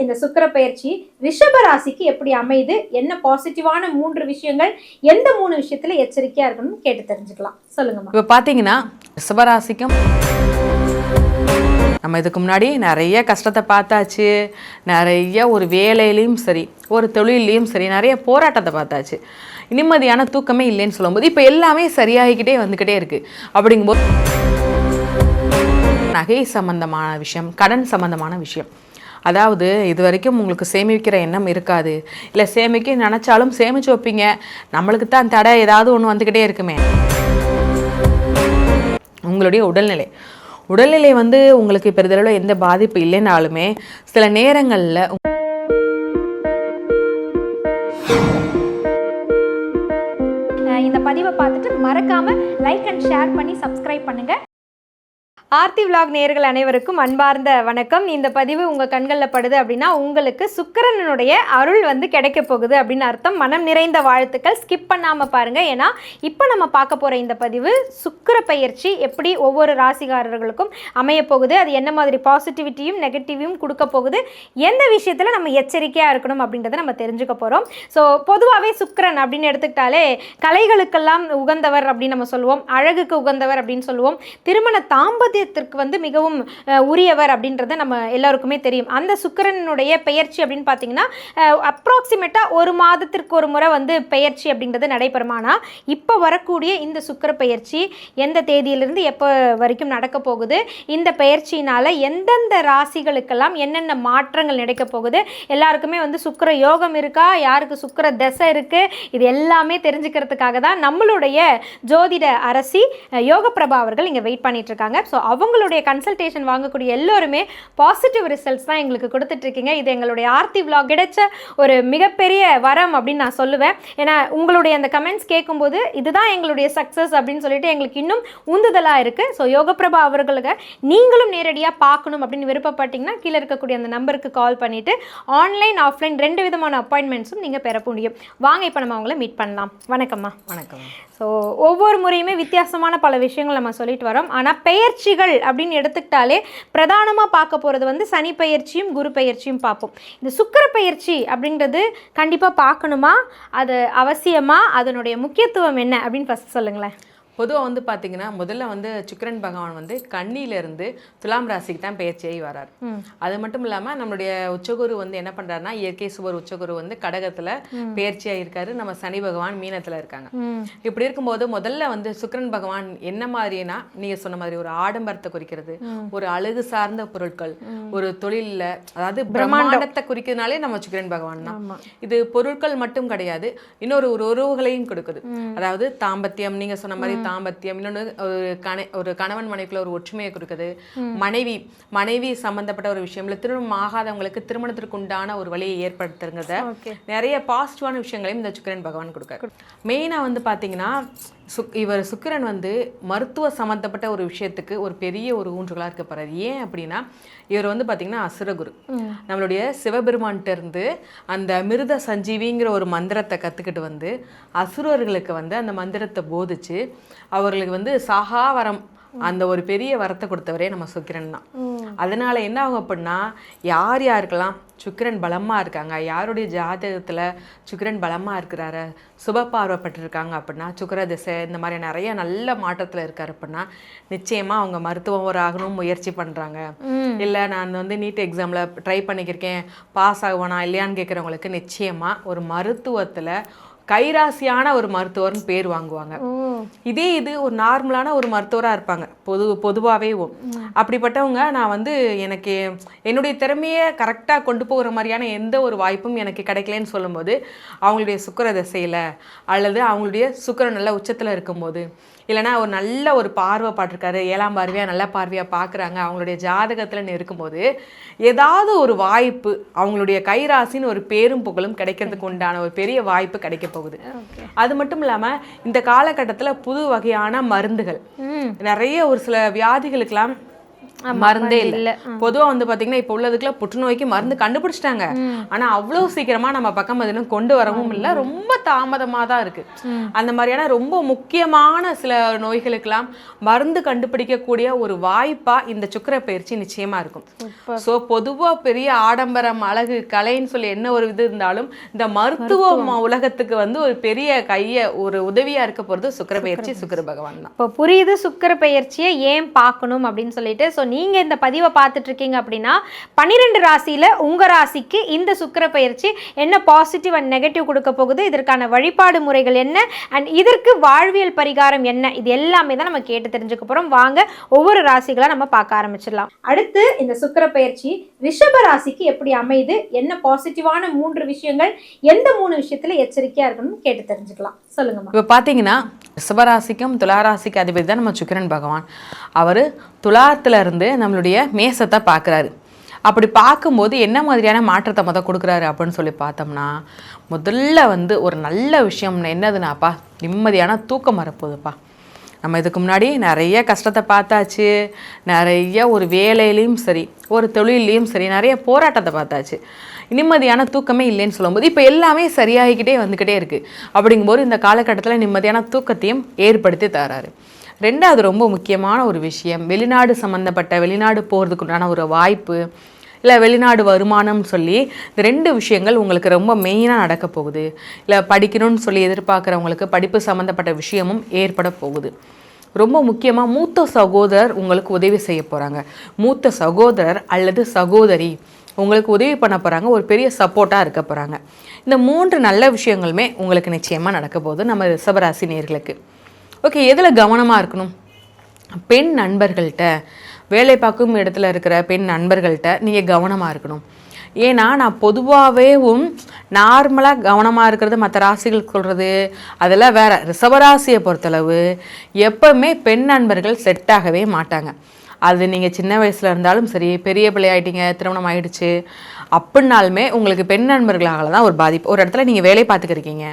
இந்த சுக்கிர பயிற்சி ரிஷப ராசிக்கு எப்படி அமையுது, என்ன பாசிட்டிவான 3 விஷயங்கள், எந்த 3 விஷயத்துல எச்சரிக்கையா இருக்கணும் கேட்டு தெரிஞ்சுக்கலாம். சொல்லுங்கம்மா. இப்போ பார்த்தீங்கன்னா ரிஷபராசிக்கும் நம்ம இதுக்கு முன்னாடி நிறைய கஷ்டத்தை பார்த்தாச்சு, நிறைய ஒரு வேலையிலையும் சரி ஒரு தொழிலையும் சரி நிறைய போராட்டத்தை பார்த்தாச்சு. நிம்மதியான தூக்கமே இல்லைன்னு சொல்லும்போது இப்போ எல்லாமே சரியாகிக்கிட்டே வந்துக்கிட்டே இருக்குது. அப்படிங்கும்போது நகை சம்பந்தமான விஷயம், கடன் சம்பந்தமான விஷயம், அதாவது இது வரைக்கும் உங்களுக்கு சேமிக்கிற எண்ணம் இருக்காது, இல்லை சேமிக்க நினச்சாலும் சேமித்து வைப்பீங்க, நம்மளுக்கு தான் தடை ஏதாவது ஒன்று வந்துக்கிட்டே இருக்குமே. உங்களுடைய உடல்நிலை வந்து உங்களுக்கு பெரிதளவில் எந்த பாதிப்பு இல்லைனாலுமே சில நேரங்களில் இந்த பதிவை பார்த்துட்டு மறக்காம லைக் அண்ட் ஷேர் பண்ணி சப்ஸ்கிரைப் பண்ணுங்க. ஆர்த்தி விலாக் நேயர்கள் அனைவருக்கும் அன்பார்ந்த வணக்கம். இந்த பதிவு உங்கள் கண்களில் படுது அப்படின்னா உங்களுக்கு சுக்கிரனுடைய அருள் வந்து கிடைக்க போகுது அப்படின்னு அர்த்தம். மனம் நிறைந்த வாழ்த்துக்கள். ஸ்கிப் பண்ணாமல் பாருங்கள். ஏன்னா இப்போ நம்ம பார்க்க போகிற இந்த பதிவு சுக்கிர பயிற்சி எப்படி ஒவ்வொரு ராசிகாரர்களுக்கும் அமைய போகுது, அது என்ன மாதிரி பாசிட்டிவிட்டியும் நெகட்டிவையும் கொடுக்க போகுது, எந்த விஷயத்தில் நம்ம எச்சரிக்கையாக இருக்கணும் அப்படின்றத நம்ம தெரிஞ்சுக்க போகிறோம். ஸோ பொதுவாகவே சுக்கிரன் அப்படின்னு எடுத்துக்கிட்டாலே கலைகளுக்கெல்லாம் உகந்தவர் அப்படின்னு நம்ம சொல்லுவோம், அழகுக்கு உகந்தவர் அப்படின்னு சொல்லுவோம், திருமண தாம்பத்தியத்திற்கு வந்து மிகவும் உரியவர் அப்படின்றது நம்ம எல்லாருக்குமே தெரியும். அந்த சுக்கிரனுடைய பெயர்ச்சி அப்படின்னு பார்த்தீங்கன்னா அப்ராக்சிமேட்டாக ஒரு மாதத்திற்கு ஒரு முறை வந்து பெயர்ச்சி அப்படின்றது நடைபெறுமானா, இப்போ வரக்கூடிய இந்த சுக்கிர பெயர்ச்சி எந்த தேதியிலிருந்து எப்போ வரைக்கும் நடக்க போகுது, இந்த பெயர்ச்சியினால் எந்தெந்த ராசிகளுக்கெல்லாம் என்னென்ன மாற்றங்கள் நடக்க போகுது, எல்லாருக்குமே வந்து சுக்கிர யோகம் இருக்கா, யாருக்கு சுக்கிர தசை இருக்குது, இது எல்லாமே தெரிஞ்சுக்கிறதுக்காக தான் நம்மளுடைய ஜோதிட அரசி யோகப்பிரபா அவர்கள் இங்கே வெயிட் பண்ணிட்டு இருக்காங்க. ஸோ அவங்களுடைய கன்சல்டேஷன் வாங்கக்கூடிய எல்லோருமே பாசிட்டிவ் ரிசல்ட்ஸ் தான் எங்களுக்கு கொடுத்துட்ருக்கீங்க. இது எங்களுடைய ஆர்த்தி விலாக் கிடைச்ச ஒரு மிகப்பெரிய வரம் அப்படின்னு நான் சொல்லுவேன். ஏன்னா உங்களுடைய அந்த கமெண்ட்ஸ் கேட்கும்போது இதுதான் எங்களுடைய சக்ஸஸ் அப்படின்னு சொல்லிட்டு எங்களுக்கு இன்னும் உந்துதலாக இருக்குது. ஸோ யோகப்பிரபா அவர்களுக்கு நீங்களும் நேரடியாக பார்க்கணும் அப்படின்னு விருப்பப்பட்டீங்கன்னா கீழே இருக்கக்கூடிய அந்த நம்பருக்கு கால் பண்ணிவிட்டு ஆன்லைன் ஆஃப்லைன் 2 விதமான அப்பாயின்மெண்ட்ஸும் நீங்கள் பெற முடியும். வாங்க இப்போ நம்ம அவங்கள மீட் பண்ணலாம். வணக்கம்மா. வணக்கம். ஸோ ஒவ்வொரு முறையுமே வித்தியாசமான பல விஷயங்கள் நம்ம சொல்லிட்டு வரோம். ஆனால் பெயர்ச்சிகள் அப்படின்னு எடுத்துக்கிட்டாலே பிரதானமாக பார்க்க போகிறது வந்து சனி பெயர்ச்சியும் குரு பெயர்ச்சியும் பார்ப்போம். இந்த சுக்கிர பெயர்ச்சி அப்படின்றது கண்டிப்பாக பார்க்கணுமா, அது அவசியமா, அதனுடைய முக்கியத்துவம் என்ன அப்படின்னு ஃபஸ்ட் சொல்லுங்களேன். பொதுவாக வந்து பார்த்தீங்கன்னா முதல்ல வந்து சுக்கிரன் பகவான் வந்து கன்னியிலேருந்து துலாம் ராசிக்கு தான் பெயர்ச்சியாகி வரார். அது மட்டும் இல்லாமல் நம்மளுடைய உச்சகுரு வந்து என்ன பண்ணுறாருன்னா இயற்கை சுவர் உச்சகுரு வந்து கடகத்தில் பெயர்ச்சியாக இருக்காரு, நம்ம சனி பகவான் மீனத்தில் இருக்காங்க. இப்படி இருக்கும்போது முதல்ல வந்து சுக்கிரன் பகவான் என்ன மாதிரினா நீங்கள் சொன்ன மாதிரி ஒரு ஆடம்பரத்தை குறிக்கிறது, ஒரு அழகு சார்ந்த பொருட்கள், ஒரு தொழிலில், அதாவது பிரம்மாண்டத்தை குறிக்கிறதுனாலே நம்ம சுக்கிரன் பகவான் தான். இது பொருட்கள் மட்டும் கிடையாது, இன்னொரு ஒரு உறவுகளையும் கொடுக்குது. அதாவது தாம்பத்தியம், நீங்கள் சொன்ன மாதிரி தாம்பத்தியம், இன்னொன்று ஒரு கணவன் மனைவிக்குள்ள ஒரு ஒற்றுமையை கொடுக்குது. மனைவி சம்பந்தப்பட்ட ஒரு விஷயம்ல திருமணம் ஆகாதவங்களுக்கு திருமணத்திற்கு உண்டான ஒரு வழியை ஏற்படுத்துறத நிறைய பாசிட்டிவான விஷயங்களையும் இந்த சுக்கிரன் பகவான் கொடுக்காரு. மெயினா வந்து பாத்தீங்கன்னா இவர் சுக்கிரன் வந்து மருத்துவ சம்பந்தப்பட்ட ஒரு விஷயத்துக்கு ஒரு பெரிய ஒரு ஊன்றுகளாக இருக்க போறாரு. ஏன் அப்படின்னா இவர் வந்து பார்த்தீங்கன்னா அசுரகுரு. நம்மளுடைய சிவபெருமான்கிட்ட இருந்து அந்த மிருத சஞ்சீவிங்கிற ஒரு மந்திரத்தை கற்றுக்கிட்டு வந்து அசுரர்களுக்கு வந்து அந்த மந்திரத்தை போதிச்சு அவர்களுக்கு வந்து சாகாவரம் அந்த ஒரு பெரிய வரத்தை கொடுத்தவரே நம்ம சுக்கிரன் தான். அதனால என்ன ஆகும் அப்படின்னா யாருக்கெல்லாம் சுக்கிரன் பலமாக இருக்காங்க, யாருடைய ஜாதகத்தில் சுக்கிரன் பலமாக இருக்கிறாரு, சுப பார்வைப்பட்டிருக்காங்க அப்படின்னா, சுக்கிர திசை இந்த மாதிரி நிறைய நல்ல மாற்றத்தில் இருக்காரு அப்படின்னா நிச்சயமாக அவங்க மருத்துவர் ஆகணும் முயற்சி பண்ணுறாங்க. இல்லை நான் வந்து நீட் எக்ஸாமில் ட்ரை பண்ணிக்கிருக்கேன், பாஸ் ஆகுவானா இல்லையான்னு கேட்குறவங்களுக்கு நிச்சயமாக ஒரு மருத்துவத்தில் கைராசியான ஒரு மருத்துவர்னு பேர் வாங்குவாங்க. இதே இது ஒரு நார்மலான ஒரு மருத்துவராக இருப்பாங்க பொதுவாகவே. அப்படிப்பட்டவங்க நான் வந்து எனக்கு என்னுடைய திறமையை கரெக்டாக கொண்டு போகிற மாதிரியான எந்த ஒரு வாய்ப்பும் எனக்கு கிடைக்கலன்னு சொல்லும்போது அவங்களுடைய சுக்கிர திசையில் அல்லது அவங்களுடைய சுக்கிரன் நல்ல உச்சத்தில் இருக்கும்போது, இல்லைனா ஒரு நல்ல ஒரு பார்வை பாட்டிருக்காரு, 7ஆம் பார்வையாக நல்ல பார்வையாக பார்க்குறாங்க, அவங்களுடைய ஜாதகத்தில்னு இருக்கும்போது ஏதாவது ஒரு வாய்ப்பு அவங்களுடைய கைராசின்னு ஒரு பேரும் புகழும் கிடைக்கிறதுக்கு உண்டான ஒரு பெரிய வாய்ப்பு கிடைக்க போகுது. அது மட்டும் இல்லாமல் இந்த காலகட்டத்தில் புது வகையான மருந்துகள் நிறைய ஒரு சில வியாதிகளுக்கெல்லாம் மருந்தே இல்லை. பொதுவாக வந்து பார்த்தீங்கன்னா இப்போ உள்ளதுக்குள்ள புற்றுநோய்க்கு மருந்து கண்டுபிடிச்சிட்டாங்க, ஆனால் அவ்வளோ சீக்கிரமா நம்ம பக்கம் அது இன்னும் கொண்டு வரவும் இல்லை, ரொம்ப தாமதமாக தான் இருக்கு. அந்த மாதிரியான ரொம்ப முக்கியமான சில நோய்களுக்கெல்லாம் மருந்து கண்டுபிடிக்கக்கூடிய ஒரு வாய்ப்பா இந்த சுக்கிர பயிற்சி நிச்சயமா இருக்கும். ஸோ பொதுவாக பெரிய ஆடம்பரம் அழகு கலைன்னு சொல்லி என்ன ஒரு இது இருந்தாலும் இந்த மருத்துவ உலகத்துக்கு வந்து ஒரு பெரிய ஒரு உதவியா இருக்க போறது சுக்கிர பயிற்சி, சுக்கிர பகவான் தான். இப்போ புரியுது சுக்கிர பயிற்சியை ஏன் பார்க்கணும் அப்படின்னு சொல்லிட்டு. ஸோ நீங்க இந்த பதிவை பார்த்துட்டு இருக்கீங்க அப்படின்னா 12 ராசியில உங்க ராசிக்கு இந்த சுக்கிர பயிற்சி என்ன பாசிட்டிவ் அண்ட் நெகட்டிவ் கொடுக்க போகுது, இதற்கான வழிபாடு முறைகள் என்ன, அண்ட் இதற்கு வாழ்வியல் பரிகாரம் என்ன, இது எல்லாமே தான் நம்ம கேட்டு தெரிஞ்சுக்க போறோம். வாங்க ஒவ்வொரு ராசிகளா நம்ம பார்க்க ஆரம்பிச்சிடலாம். அடுத்து இந்த சுக்கிர பயிற்சி ரிஷப ராசிக்கு எப்படி அமையுது, என்ன பாசிட்டிவான 3 விஷயங்கள், எந்த 3 விஷயத்துல எச்சரிக்கையா இருக்கணும் கேட்டு தெரிஞ்சுக்கலாம். சொல்லுங்கம்மா. இப்போ பார்த்தீங்கன்னா ரிஷபராசிக்கும் துளாராசிக்கு அதிபதி தான் நம்ம சுக்கிரன் பகவான். அவர் துலாத்துல இருந்து நம்மளுடைய மேசத்தை பார்க்குறாரு. அப்படி பார்க்கும்போது என்ன மாதிரியான மாற்றத்தை கொடுக்குறாரு அப்படின்னு சொல்லி பார்த்தோம்னா, முதல்ல வந்து ஒரு நல்ல விஷயம் என்னதுன்னாப்பா, நிம்மதியான தூக்கம் வரப்போகுதுப்பா. நம்ம இதுக்கு முன்னாடி நிறைய கஷ்டத்தை பார்த்தாச்சு, நிறைய ஒரு வேலையிலையும் சரி ஒரு தொழிலையும் சரி நிறைய போராட்டத்தை பார்த்தாச்சு. நிம்மதியான தூக்கமே இல்லைன்னு சொல்லும்போது இப்போ எல்லாமே சரியாகிக்கிட்டே வந்துக்கிட்டே இருக்குது. அப்படிங்கும்போது இந்த காலகட்டத்தில் நிம்மதியான தூக்கத்தையும் ஏற்படுத்தி தராரு. ரெண்டாவது ரொம்ப முக்கியமான ஒரு விஷயம், வெளிநாடு சம்மந்தப்பட்ட வெளிநாடு போகிறதுக்குண்டான ஒரு வாய்ப்பு, இல்லை வெளிநாடு வருமானம்னு சொல்லி இந்த 2 விஷயங்கள் உங்களுக்கு ரொம்ப மெயினாக நடக்க போகுது. இல்லை படிக்கணும்னு சொல்லி எதிர்பார்க்குறவங்களுக்கு படிப்பு சம்மந்தப்பட்ட விஷயமும் ஏற்பட போகுது. ரொம்ப முக்கியமாக மூத்த சகோதரர் உங்களுக்கு உதவி செய்ய போகிறாங்க. மூத்த சகோதரர் அல்லது சகோதரி உங்களுக்கு உதவி பண்ண போகிறாங்க, ஒரு பெரிய சப்போர்ட்டாக இருக்க போகிறாங்க. இந்த 3 நல்ல விஷயங்களுமே உங்களுக்கு நிச்சயமாக நடக்க போகுது நம்ம ரிஷபராசி நேயர்களுக்கு. ஓகே, எதில் கவனமாக இருக்கணும்? பெண் நண்பர்கள்ட்ட, வேலை பார்க்கும் இடத்துல இருக்கிற பெண் நண்பர்கள்ட்ட நீங்கள் கவனமாக இருக்கணும். ஏன்னா நான் பொதுவாகவேவும் நார்மலாக கவனமாக இருக்கிறது மற்ற ராசிகள் சொல்கிறது அதெல்லாம் வேறு. ரிஷபராசியை பொறுத்தளவு எப்போவுமே பெண் நண்பர்கள் செட் ஆகவே மாட்டாங்க. அது நீங்கள் சின்ன வயசில் இருந்தாலும் சரி, பெரிய பிள்ளை ஆகிட்டீங்க, திருமணம் ஆகிடுச்சு அப்படின்னாலுமே உங்களுக்கு பெண் நண்பர்களாக தான் ஒரு பாதிப்பு. ஒரு இடத்துல நீங்கள் வேலை பார்த்துக்கிருக்கீங்க,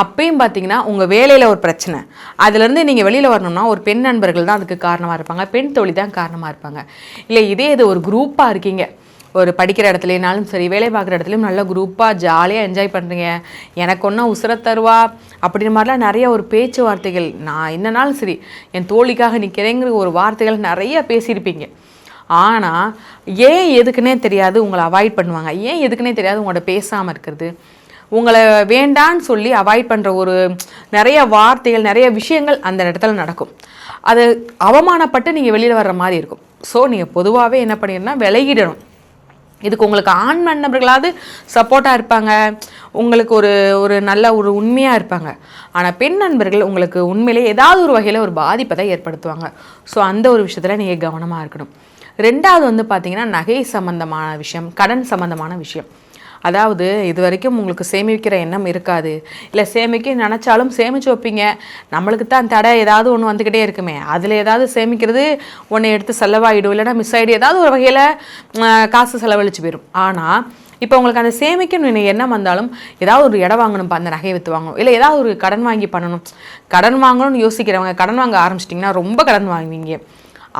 அப்பயும் பார்த்தீங்கன்னா உங்கள் வேலையில் ஒரு பிரச்சனை, அதுலேருந்து நீங்கள் வெளியில் வரணும்னா ஒரு பெண் நண்பர்கள் தான் அதுக்கு காரணமாக இருப்பாங்க, பெண் தோழி தான் காரணமாக இருப்பாங்க. இல்லை இது ஒரு குரூப்பாக இருக்கீங்க, ஒரு படிக்கிற இடத்துலனாலும் சரி வேலை பார்க்குற இடத்துலையும் நல்ல குரூப்பாக ஜாலியாக என்ஜாய் பண்ணுறீங்க, எனக்கு ஒன்றா உசுர தருவா அப்படின்ற மாதிரிலாம் நிறைய ஒரு பேச்சுவார்த்தைகள், நான் என்னன்னாலும் சரி என் தோழிக்காக நிற்கிறேங்கிற ஒரு வார்த்தைகள் நிறைய பேசியிருப்பீங்க. ஆனால் ஏன் எதுக்குன்னே தெரியாது உங்களை அவாய்ட் பண்ணுவாங்க, ஏன் எதுக்குன்னே தெரியாது உங்களோட பேசாமல் இருக்கிறது, உங்களை வேண்டான்னு சொல்லி அவாய்ட் பண்ணுற ஒரு நிறைய வார்த்தைகள் நிறைய விஷயங்கள் அந்த இடத்துல நடக்கும். அது அவமானப்பட்டு நீங்கள் வெளியில் வர்ற மாதிரி இருக்கும். ஸோ நீங்கள் பொதுவாகவே என்ன பண்ணிடணும்னா விலகிடணும். இதுக்கு உங்களுக்கு ஆண் நண்பர்களாவது சப்போர்ட்டாக இருப்பாங்க, உங்களுக்கு ஒரு நல்ல ஒரு உண்மையாக இருப்பாங்க. ஆனால் பெண் நண்பர்கள் உங்களுக்கு உண்மையிலே ஏதாவது ஒரு வகையில் ஒரு பாதிப்பை தான் ஏற்படுத்துவாங்க. ஸோ அந்த ஒரு விஷயத்தில் நீங்கள் கவனமாக இருக்கணும். ரெண்டாவது வந்து பார்த்தீங்கன்னா நகை சம்மந்தமான விஷயம், கடன் சம்மந்தமான விஷயம். அதாவது இது வரைக்கும் உங்களுக்கு சேமிக்கிற எண்ணம் இருக்காது, இல்லை சேமிக்க நினச்சாலும் சேமித்து வைப்பீங்க, நம்மளுக்கு தான் தடை ஏதாவது ஒன்று வந்துக்கிட்டே இருக்குமே, அதில் ஏதாவது சேமிக்கிறது ஒன்று எடுத்து செலவாகிடும், இல்லைனா மிஸ் ஆகிடும், ஏதாவது ஒரு வகையில் காசு செலவழிச்சு போயிடும். ஆனால் இப்போ உங்களுக்கு அந்த சேமிக்கணும் எண்ணம் வந்தாலும் ஏதாவது ஒரு இடம் வாங்கணும்ப்பா, அந்த நகையை விற்று வாங்கணும், இல்லை ஏதாவது ஒரு கடன் வாங்கி பண்ணணும், கடன் வாங்கணும்னு யோசிக்கிறவங்க கடன் வாங்க ஆரம்பிச்சிட்டிங்கன்னா ரொம்ப கடன் வாங்குவீங்க.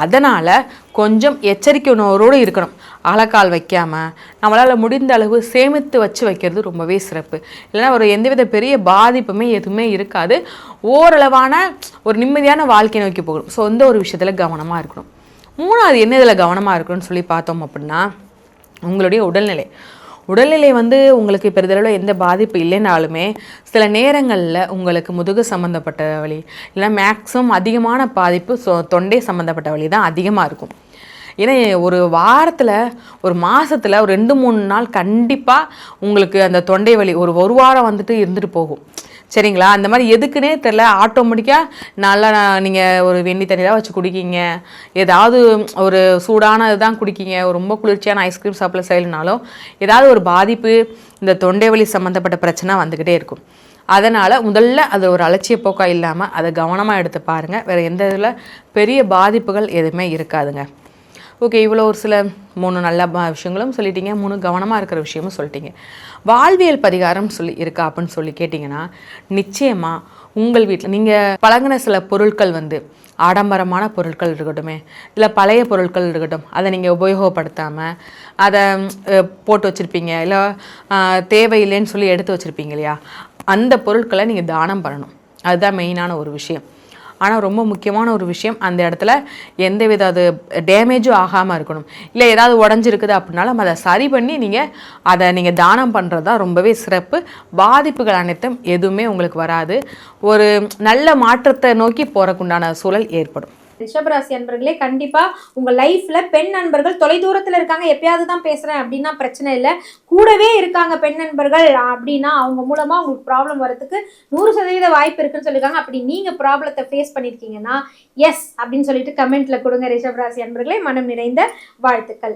அதனால் கொஞ்சம் எச்சரிக்கை உணர்வோடு இருக்கணும். அலக்கால் வைக்காமல் நம்மளால் முடிந்த அளவு சேமித்து வைக்கிறது ரொம்பவே சிறப்பு. இல்லைன்னா ஒரு எந்தவித பெரிய பாதிப்புமே எதுவுமே இருக்காது, ஓரளவான ஒரு நிம்மதியான வாழ்க்கை நோக்கி போகணும். ஸோ இந்த ஒரு விஷயத்தில் கவனமாக இருக்கணும். மூணாவது என்ன இதில் கவனமாக இருக்கணும்னு சொல்லி பார்த்தோம் அப்படின்னா உங்களுடைய உடல்நிலை வந்து உங்களுக்கு பெரிதளவில் எந்த பாதிப்பு இல்லைனாலுமே சில நேரங்களில் உங்களுக்கு முதுகு சம்மந்தப்பட்ட வலி, இல்லை மேக்ஸிமம் அதிகமான பாதிப்பு தொண்டை சம்மந்தப்பட்ட வலி தான் அதிகமாக இருக்கும். ஏன்னா ஒரு வாரத்தில் ஒரு மாதத்தில் ஒரு 2-3 நாள் கண்டிப்பாக உங்களுக்கு அந்த தொண்டை வலி ஒரு வாரம் வந்துட்டு இருந்துட்டு போகும். சரிங்களா? அந்த மாதிரி எதுக்குன்னே தெரில, ஆட்டோமேட்டிக்காக நல்லா நீங்கள் ஒரு வெந்நி தண்ணி தான் வச்சு குடிக்கிங்க, ஏதாவது ஒரு சூடான இதுதான் குடிக்கிங்க, ரொம்ப குளிர்ச்சியான ஐஸ்கிரீம் சாப்பிட செய்யலனாலும் ஏதாவது ஒரு பாதிப்பு இந்த தொண்டை வலி சம்மந்தப்பட்ட பிரச்சனை வந்துக்கிட்டே இருக்கும். அதனால் முதல்ல அது ஒரு அலட்சிய போக்காக இல்லாமல் அதை கவனமாக எடுத்து பாருங்கள். வேறு எந்த இதில் பெரிய பாதிப்புகள் எதுவுமே இருக்காதுங்க. ஓகே, இவ்வளோ ஒரு சில 3 நல்ல விஷயங்களும் சொல்லிட்டீங்க, 3 கவனமாக இருக்கிற விஷயமும் சொல்லிட்டீங்க. வாழ்வியல் பரிகாரம் இருக்கா அப்படின்னு சொல்லி கேட்டிங்கன்னா நிச்சயமாக உங்கள் வீட்டில் நீங்கள் பழகின சில பொருட்கள் வந்து ஆடம்பரமான பொருட்கள் இருக்கட்டுமே, இல்லை பழைய பொருட்கள் இருக்கட்டும், அதை நீங்கள் உபயோகப்படுத்தாமல் அதை போட்டு வச்சுருப்பீங்க, இல்லை தேவையில்லைன்னு சொல்லி எடுத்து வச்சுருப்பீங்க இல்லையா, அந்த பொருட்களை நீங்கள் தானம் பண்ணணும். அதுதான் மெயினான ஒரு விஷயம். ஆனால் ரொம்ப முக்கியமான ஒரு விஷயம், அந்த இடத்துல எந்தவித அது டேமேஜும் ஆகாமல் இருக்கணும். இல்லை ஏதாவது உடஞ்சிருக்குது அப்படின்னாலும் அதை சரி பண்ணி அதை நீங்கள் தானம் பண்ணுறது தான் ரொம்பவே சிறப்பு. பாதிப்புகள் அனைத்தும் எதுவுமே உங்களுக்கு வராது. ஒரு நல்ல மாற்றத்தை நோக்கி போகிறக்குண்டான சூழல் ஏற்படும். ரிஷபராசி அன்பர்களே, கண்டிப்பா உங்க லைஃப்ல பெண் நண்பர்கள் தொலைதூரத்துல இருக்காங்க, எப்பயாவது தான் பேசுறேன் அப்படின்னா பிரச்சனை இல்லை, கூடவே இருக்காங்க பெண் நண்பர்கள் அப்படின்னா அவங்க மூலமா உங்களுக்கு ப்ராப்ளம் வரதுக்கு 100% வாய்ப்பு இருக்குன்னு சொல்லியிருக்காங்க. அப்படி நீங்க ப்ராப்ளத்தை ஃபேஸ் பண்ணிருக்கீங்கன்னா எஸ் அப்படின்னு சொல்லிட்டு கமெண்ட்ல கொடுங்க ரிஷபராசி அன்பர்களே. மனம் நிறைந்த வாழ்த்துக்கள்.